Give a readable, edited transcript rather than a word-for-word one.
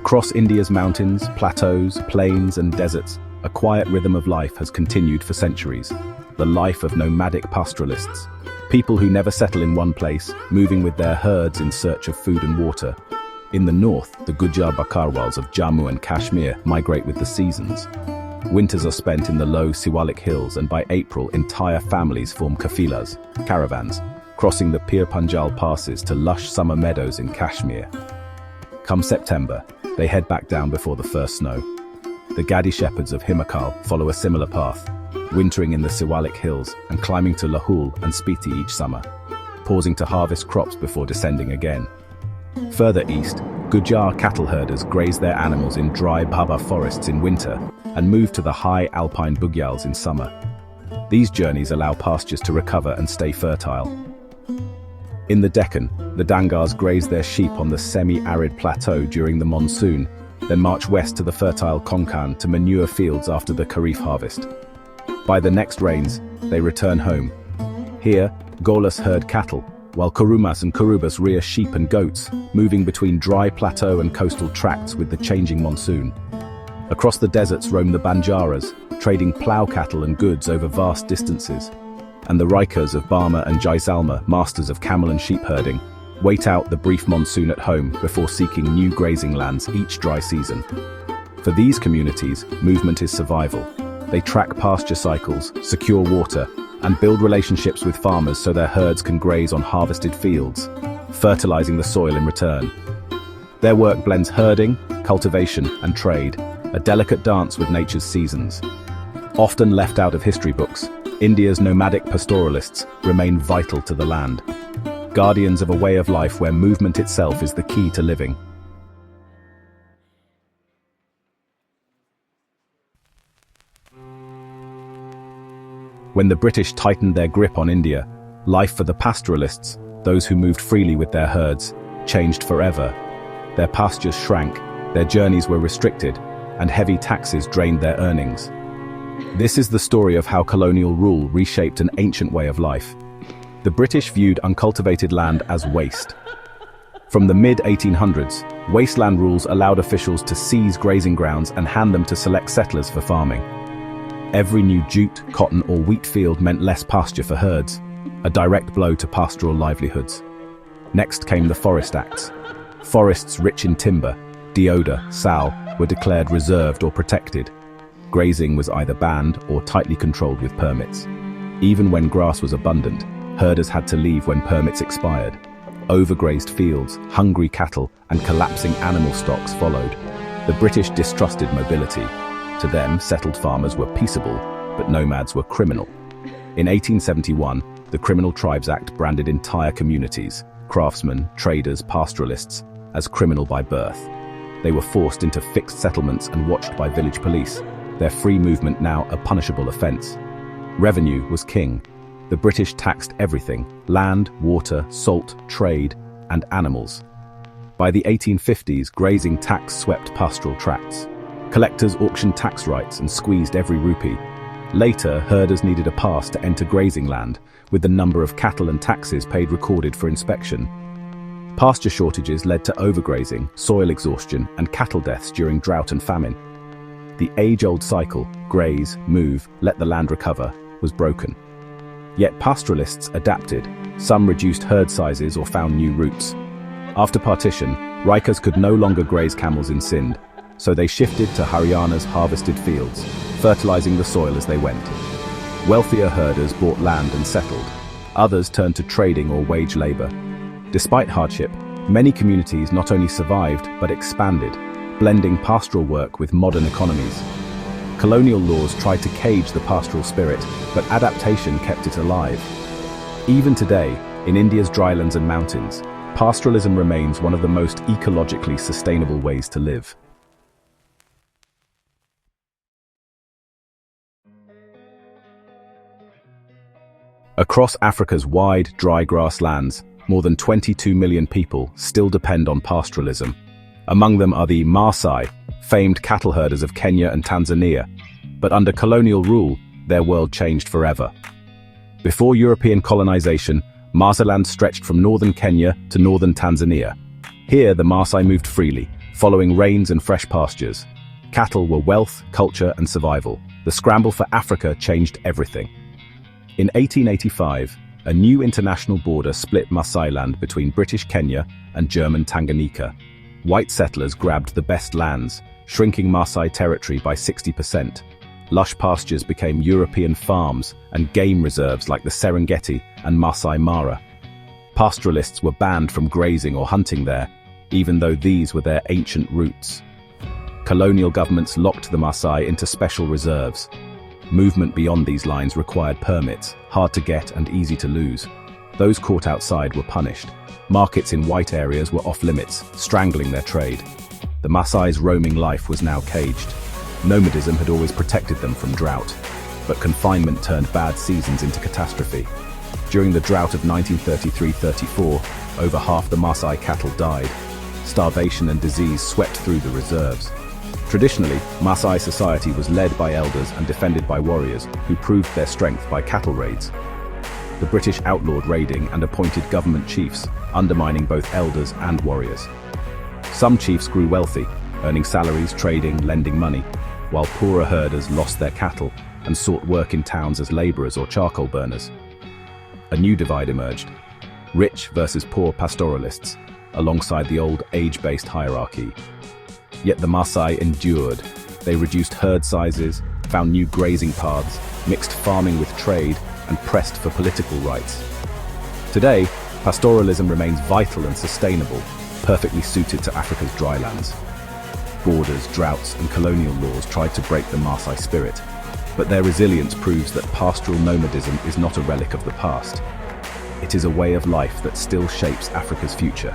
Across India's mountains, plateaus, plains, and deserts, a quiet rhythm of life has continued for centuries. The life of nomadic pastoralists. People who never settle in one place, moving with their herds in search of food and water. In the north, the Gujar Bakarwals of Jammu and Kashmir migrate with the seasons. Winters are spent in the low Siwalik hills, and by April entire families form kafilas, caravans, crossing the Pir Panjal passes to lush summer meadows in Kashmir. Come September, they head back down before the first snow. The Gadi shepherds of Himachal follow a similar path, wintering in the Siwalik hills and climbing to Lahul and Spiti each summer, pausing to harvest crops before descending again. Further east, Gujar cattle herders graze their animals in dry bhaba forests in winter and move to the high alpine bugyals in summer. These journeys allow pastures to recover and stay fertile. In the Deccan, the Dangars graze their sheep on the semi-arid plateau during the monsoon, then march west to the fertile Konkan to manure fields after the Kharif harvest. By the next rains, they return home. Here, Golas herd cattle, while Kurumas and Kurubas rear sheep and goats, moving between dry plateau and coastal tracts with the changing monsoon. Across the deserts roam the Banjaras, trading plough cattle and goods over vast distances. And the Raikas of Barma and Jaisalmer, masters of camel and sheep herding, wait out the brief monsoon at home before seeking new grazing lands each dry season. For these communities, movement is survival. They track pasture cycles, secure water, and build relationships with farmers so their herds can graze on harvested fields, fertilizing the soil in return. Their work blends herding, cultivation, and trade, a delicate dance with nature's seasons. Often left out of history books, India's nomadic pastoralists remain vital to the land, guardians of a way of life where movement itself is the key to living. When the British tightened their grip on India, life for the pastoralists, those who moved freely with their herds, changed forever. Their pastures shrank, their journeys were restricted, and heavy taxes drained their earnings. This is the story of how colonial rule reshaped an ancient way of life. The British viewed uncultivated land as waste. From the mid-1800s, wasteland rules allowed officials to seize grazing grounds and hand them to select settlers for farming. Every new jute, cotton, or wheat field meant less pasture for herds, a direct blow to pastoral livelihoods. Next came the Forest Acts. Forests rich in timber, deodar, sal, were declared reserved or protected. Grazing was either banned or tightly controlled with permits. Even when grass was abundant, herders had to leave when permits expired. Overgrazed fields, hungry cattle, and collapsing animal stocks followed. The British distrusted mobility. To them, settled farmers were peaceable, but nomads were criminal. In 1871, the Criminal Tribes Act branded entire communities, craftsmen, traders, pastoralists, as criminal by birth. They were forced into fixed settlements and watched by village police, their free movement now a punishable offense. Revenue was king. The British taxed everything: land, water, salt, trade, and animals. By the 1850s, grazing tax swept pastoral tracts. Collectors auctioned tax rights and squeezed every rupee. Later, herders needed a pass to enter grazing land, with the number of cattle and taxes paid recorded for inspection. Pasture shortages led to overgrazing, soil exhaustion, and cattle deaths during drought and famine. The age-old cycle, graze, move, let the land recover, was broken. Yet pastoralists adapted. Some reduced herd sizes or found new routes. After partition, Raikas could no longer graze camels in Sindh, so they shifted to Haryana's harvested fields, fertilizing the soil as they went. Wealthier herders bought land and settled. Others turned to trading or wage labor. Despite hardship, many communities not only survived but expanded, blending pastoral work with modern economies. Colonial laws tried to cage the pastoral spirit, but adaptation kept it alive. Even today, in India's drylands and mountains, pastoralism remains one of the most ecologically sustainable ways to live. Across Africa's wide, dry grasslands, more than 22 million people still depend on pastoralism. Among them are the Maasai, famed cattle herders of Kenya and Tanzania. But under colonial rule, their world changed forever. Before European colonization, Maasai land stretched from northern Kenya to northern Tanzania. Here, the Maasai moved freely, following rains and fresh pastures. Cattle were wealth, culture, and survival. The scramble for Africa changed everything. In 1885, a new international border split Maasai land between British Kenya and German Tanganyika. White settlers grabbed the best lands, shrinking Maasai territory by 60%. Lush pastures became European farms and game reserves like the Serengeti and Maasai Mara. Pastoralists were banned from grazing or hunting there, even though these were their ancient roots. Colonial governments locked the Maasai into special reserves. Movement beyond these lines required permits, hard to get and easy to lose. Those caught outside were punished. Markets in white areas were off-limits, strangling their trade. The Maasai's roaming life was now caged. Nomadism had always protected them from drought, but confinement turned bad seasons into catastrophe. During the drought of 1933-34, over half the Maasai cattle died. Starvation and disease swept through the reserves. Traditionally, Maasai society was led by elders and defended by warriors who proved their strength by cattle raids. The British outlawed raiding and appointed government chiefs, undermining both elders and warriors. Some chiefs grew wealthy, earning salaries, trading, lending money, while poorer herders lost their cattle and sought work in towns as laborers or charcoal burners. A new divide emerged: rich versus poor pastoralists, alongside the old age-based hierarchy. Yet the Maasai endured. They reduced herd sizes, found new grazing paths, mixed farming with trade, and pressed for political rights. Today, pastoralism remains vital and sustainable, perfectly suited to Africa's drylands. Borders, droughts, and colonial laws tried to break the Maasai spirit, but their resilience proves that pastoral nomadism is not a relic of the past. It is a way of life that still shapes Africa's future.